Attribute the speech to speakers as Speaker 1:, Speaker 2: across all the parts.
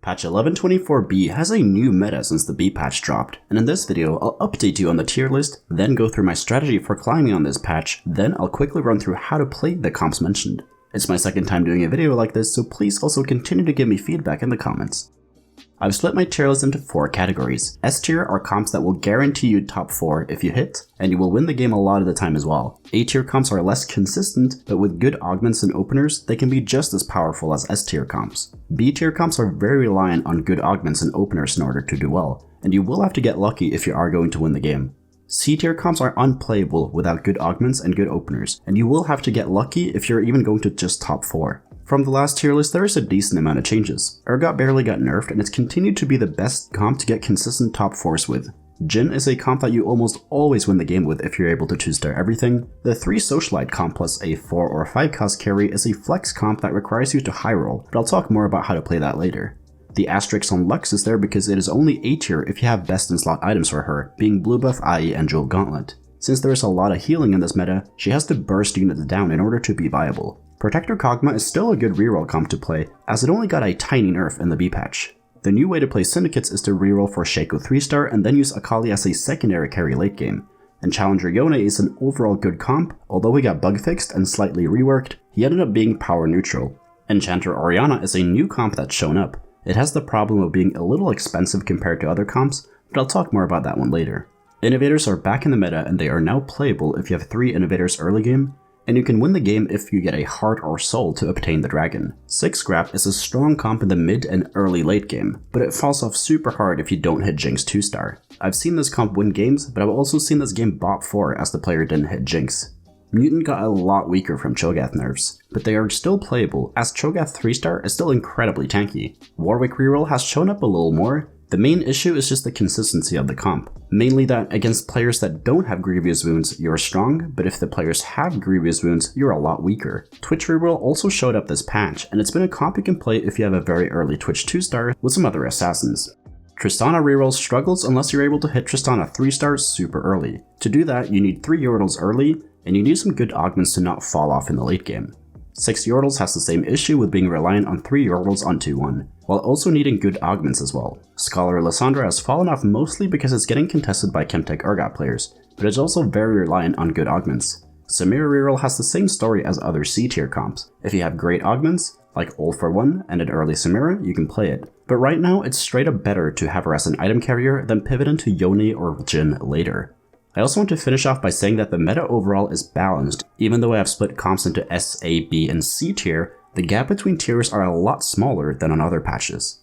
Speaker 1: Patch 11.24b has a new meta since the B patch dropped, and in this video I'll update you on the tier list, then go through my strategy for climbing on this patch, then I'll quickly run through how to play the comps mentioned. It's my second time doing a video like this, so please also continue to give me feedback in the comments. I've split my tier list into 4 categories. S tier are comps that will guarantee you top 4 if you hit, and you will win the game a lot of the time as well. A tier comps are less consistent, but with good augments and openers, they can be just as powerful as S tier comps. B tier comps are very reliant on good augments and openers in order to do well, and you will have to get lucky if you are going to win the game. C tier comps are unplayable without good augments and good openers, and you will have to get lucky if you're even going to just top 4. From the last tier list, there is a decent amount of changes. Urgot barely got nerfed, and it's continued to be the best comp to get consistent top 4s with. Jhin is a comp that you almost always win the game with if you're able to 2-star everything. The 3 Socialite comp plus a 4 or 5 cost carry is a flex comp that requires you to high roll, but I'll talk more about how to play that later. The asterisk on Lux is there because it is only A tier if you have best in slot items for her, being Blue Buff IE and Jewel Gauntlet. Since there is a lot of healing in this meta, she has to burst units down in order to be viable. Protector Kog'Maw is still a good reroll comp to play, as it only got a tiny nerf in the B patch. The new way to play Syndicates is to reroll for Shaco 3-star and then use Akali as a secondary carry late game. And Challenger Yone is an overall good comp, although he got bug fixed and slightly reworked, he ended up being power neutral. Enchanter Orianna is a new comp that's shown up. It has the problem of being a little expensive compared to other comps, but I'll talk more about that one later. Innovators are back in the meta and they are now playable if you have 3 Innovators early game, and you can win the game if you get a heart or soul to obtain the dragon. 6 Scrap is a strong comp in the mid and early late game, but it falls off super hard if you don't hit Jinx 2-star. I've seen this comp win games, but I've also seen this game bop 4 as the player didn't hit Jinx. Mutant got a lot weaker from Cho'Gath nerfs, but they are still playable as Cho'Gath 3-star is still incredibly tanky. Warwick Reroll has shown up a little more. The main issue is just the consistency of the comp, mainly that against players that don't have Grievous Wounds you're strong, but if the players have Grievous Wounds you're a lot weaker. Twitch Reroll also showed up this patch, and it's been a comp you can play if you have a very early Twitch 2-star with some other assassins. Tristana Reroll struggles unless you're able to hit Tristana 3-stars super early. To do that you need 3 Yordles early, and you need some good augments to not fall off in the late game. 6 Yordles has the same issue with being reliant on 3 Yordles on 2-1, while also needing good augments as well. Scholar Lysandra has fallen off mostly because it's getting contested by Chemtech Urgot players, but it's also very reliant on good augments. Samira Reroll has the same story as other C tier comps. If you have great augments, like All for 1 and an early Samira, you can play it. But right now it's straight up better to have her as an item carrier than pivot into Yone or Jhin later. I also want to finish off by saying that the meta overall is balanced. Even though I have split comps into S, A, B, and C tier, the gap between tiers are a lot smaller than on other patches.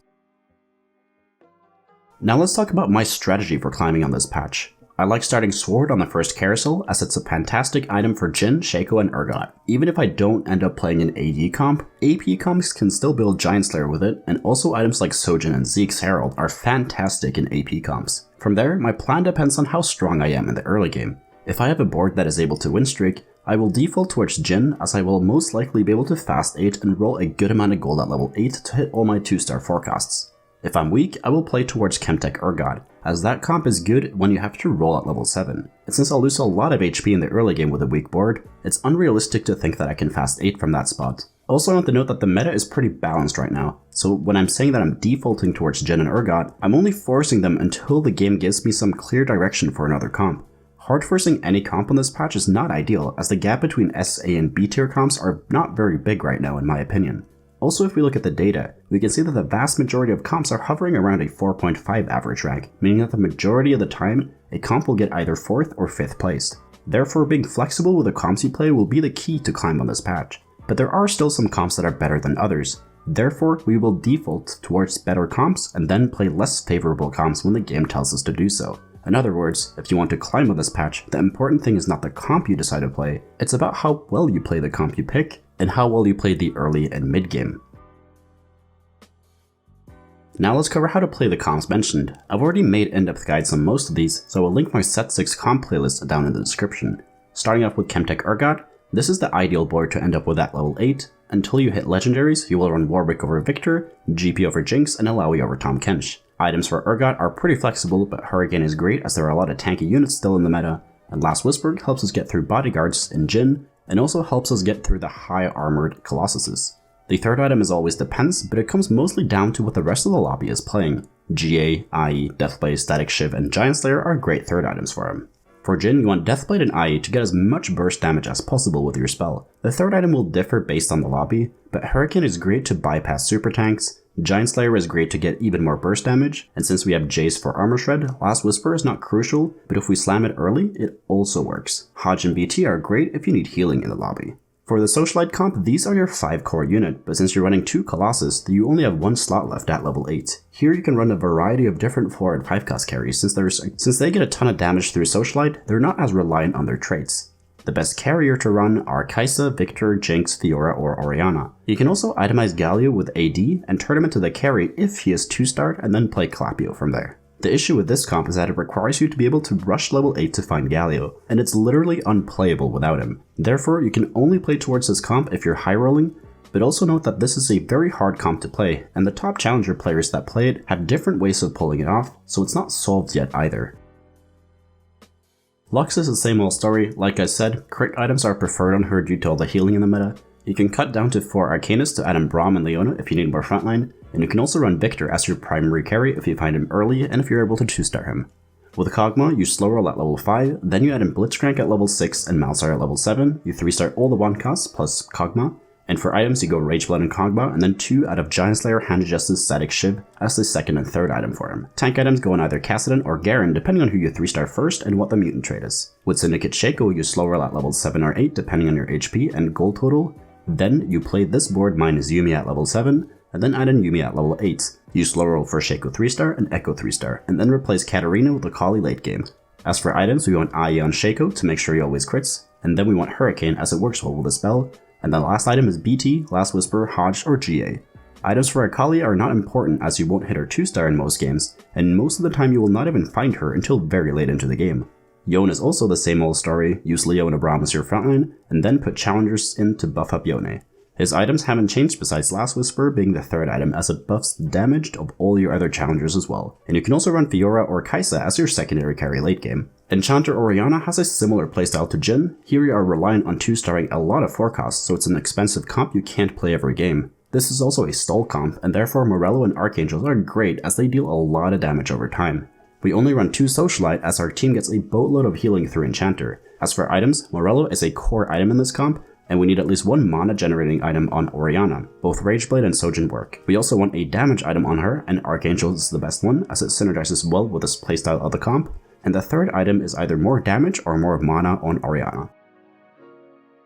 Speaker 1: Now let's talk about my strategy for climbing on this patch. I like starting Sword on the first carousel as it's a fantastic item for Jhin, Shaco, and Urgot. Even if I don't end up playing an AD comp, AP comps can still build Giant Slayer with it, and also items like Sojin and Zeke's Herald are fantastic in AP comps. From there, my plan depends on how strong I am in the early game. If I have a board that is able to win streak, I will default towards Jhin as I will most likely be able to fast 8 and roll a good amount of gold at level 8 to hit all my 2-star forecasts. If I'm weak, I will play towards Chemtech Urgot, as that comp is good when you have to roll at level 7. And since I'll lose a lot of HP in the early game with a weak board, it's unrealistic to think that I can fast 8 from that spot. Also I want to note that the meta is pretty balanced right now, so when I'm saying that I'm defaulting towards Jhin and Urgot, I'm only forcing them until the game gives me some clear direction for another comp. Hard forcing any comp on this patch is not ideal, as the gap between S, A, and B tier comps are not very big right now in my opinion. Also, if we look at the data, we can see that the vast majority of comps are hovering around a 4.5 average rank, meaning that the majority of the time, a comp will get either 4th or 5th placed. Therefore, being flexible with the comps you play will be the key to climb on this patch. But there are still some comps that are better than others. Therefore, we will default towards better comps and then play less favorable comps when the game tells us to do so. In other words, if you want to climb on this patch, the important thing is not the comp you decide to play, it's about how well you play the comp you pick, and how well you play the early and mid game. Now let's cover how to play the comps mentioned. I've already made in-depth guides on most of these, so I'll link my set 6 comp playlist down in the description. Starting off with Chemtech Urgot, this is the ideal board to end up with at level 8. Until you hit legendaries, you will run Warwick over Victor, GP over Jinx, and Alawi over Tahm Kench. Items for Urgot are pretty flexible, but Hurricane is great as there are a lot of tanky units still in the meta, and Last Whisper helps us get through bodyguards in Jhin, and also helps us get through the high armored Colossuses. The third item is always depends, but it comes mostly down to what the rest of the lobby is playing. GA, IE, Deathblade, Static Shiv, and Giant Slayer are great third items for him. For Jhin, you want Deathblade and IE to get as much burst damage as possible with your spell. The third item will differ based on the lobby, but Hurricane is great to bypass super tanks, Giant Slayer is great to get even more burst damage, and since we have Jace for armor shred, Last Whisper is not crucial, but if we slam it early, it also works. Hodge and BT are great if you need healing in the lobby. For the Socialite comp, these are your 5 core unit, but since you're running 2 Colossus, you only have 1 slot left at level 8. Here you can run a variety of different 4 and 5 cost carries, since they get a ton of damage through Socialite, they're not as reliant on their traits. The best carrier to run are Kai'Sa, Victor, Jinx, Fiora, or Orianna. You can also itemize Galio with AD and turn him into the carry if he is 2-starred and then play Clapio from there. The issue with this comp is that it requires you to be able to rush level 8 to find Galio, and it's literally unplayable without him. Therefore, you can only play towards this comp if you're high rolling, but also note that this is a very hard comp to play, and the top challenger players that play it have different ways of pulling it off, so it's not solved yet either. Lux is the same old story. Like I said, crit items are preferred on her due to all the healing in the meta. You can cut down to 4 Arcanists to add in Braum and Leona if you need more frontline, and you can also run Victor as your primary carry if you find him early and if you're able to 2-star him. With Kog'Maw, you slow roll at level 5, then you add in Blitzcrank at level 6 and Malzahar at level 7, you 3-star all the 1 costs plus Kog'Maw, and for items you go Rageblood and Kog'Maw, and then 2 out of Giant Slayer, Hand Adjusted, Static Shiv as the second and third item for him. Tank items go on either Kassadin or Garen depending on who you 3-star first and what the mutant trait is. With Syndicate Shaco, you slow roll at level 7 or 8 depending on your HP and gold total, then you play this board minus Yuumi at level 7, and then add in Yuumi at level 8. You slow roll for Shaco 3-star and Echo 3-star, and then replace Katarina with Akali late game. As for items, we want IE on Shaco to make sure he always crits, and then we want Hurricane as it works well with the spell, and the last item is BT, Last Whisper, Hodge, or GA. Items for Akali are not important as you won't hit her 2-star in most games, and most of the time you will not even find her until very late into the game. Yone is also the same old story, use Leo and Braum as your frontline, and then put challengers in to buff up Yone. His items haven't changed besides Last Whisper being the third item as it buffs the damage of all your other challengers as well, and you can also run Fiora or Kai'Sa as your secondary carry late game. Enchanter Orianna has a similar playstyle to Jhin. Here you are reliant on 2-starring a lot of 4 costs, so it's an expensive comp you can't play every game. This is also a stall comp, and therefore Morello and Archangels are great as they deal a lot of damage over time. We only run 2 Socialite as our team gets a boatload of healing through Enchanter. As for items, Morello is a core item in this comp, and we need at least 1 mana generating item on Orianna. Both Rageblade and Sojin work. We also want a damage item on her, and Archangel is the best one as it synergizes well with this playstyle of the comp, and the third item is either more damage or more mana on Orianna.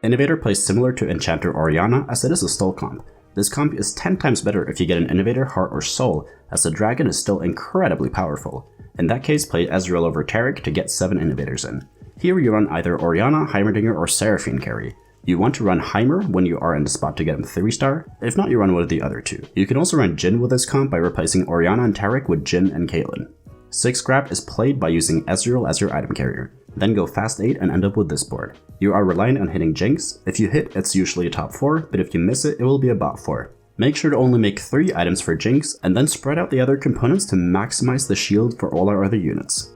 Speaker 1: Innovator plays similar to Enchanter Orianna as it is a stall comp. This comp is 10 times better if you get an Innovator, Heart, or Soul, as the dragon is still incredibly powerful. In that case, play Ezreal over Taric to get 7 Innovators in. Here you run either Orianna, Heimerdinger, or Seraphine carry. You want to run Heimer when you are in the spot to get him 3-star, if not you run one of the other 2. You can also run Jhin with this comp by replacing Orianna and Taric with Jhin and Caitlyn. 6 Scrap is played by using Ezreal as your item carrier, then go fast 8 and end up with this board. You are reliant on hitting Jinx. If you hit, it's usually a top 4, but if you miss it, it will be a bot 4. Make sure to only make 3 items for Jinx, and then spread out the other components to maximize the shield for all our other units.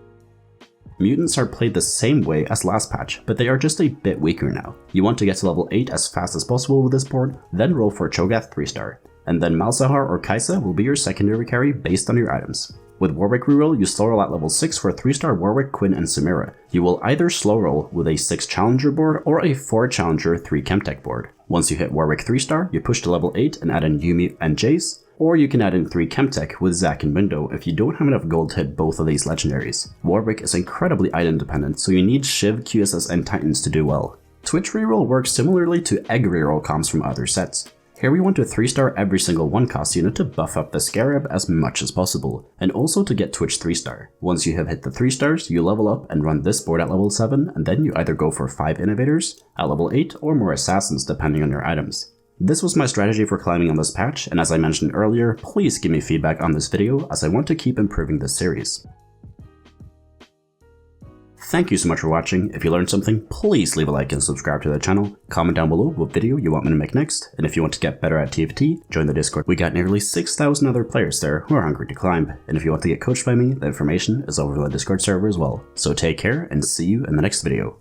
Speaker 1: Mutants are played the same way as last patch, but they are just a bit weaker now. You want to get to level 8 as fast as possible with this board, then roll for Cho'Gath 3-star. And then Malzahar or Kai'Sa will be your secondary carry based on your items. With Warwick Reroll, you slow roll at level 6 for 3-star Warwick, Quinn, and Samira. You will either slow roll with a 6 challenger board or a 4 challenger 3 Chemtech board. Once you hit Warwick 3-star, you push to level 8 and add in Yuumi and Jace, or you can add in 3 Chemtech with Zac and Window if you don't have enough gold to hit both of these legendaries. Warwick is incredibly item dependent, so you need Shiv, QSS, and Titans to do well. Twitch Reroll works similarly to Egg Reroll comps from other sets. Here we want to 3-star every single 1-cost unit to buff up the Scarab as much as possible, and also to get Twitch 3-star. Once you have hit the 3-stars, you level up and run this board at level 7, and then you either go for 5 Innovators at level 8 or more Assassins depending on your items. This was my strategy for climbing on this patch, and as I mentioned earlier, please give me feedback on this video as I want to keep improving this series. Thank you so much for watching. If you learned something, please leave a like and subscribe to the channel. Comment down below what video you want me to make next, and if you want to get better at TFT, join the Discord. We got nearly 6,000 other players there who are hungry to climb, and if you want to get coached by me, the information is over in the Discord server as well. So take care and see you in the next video.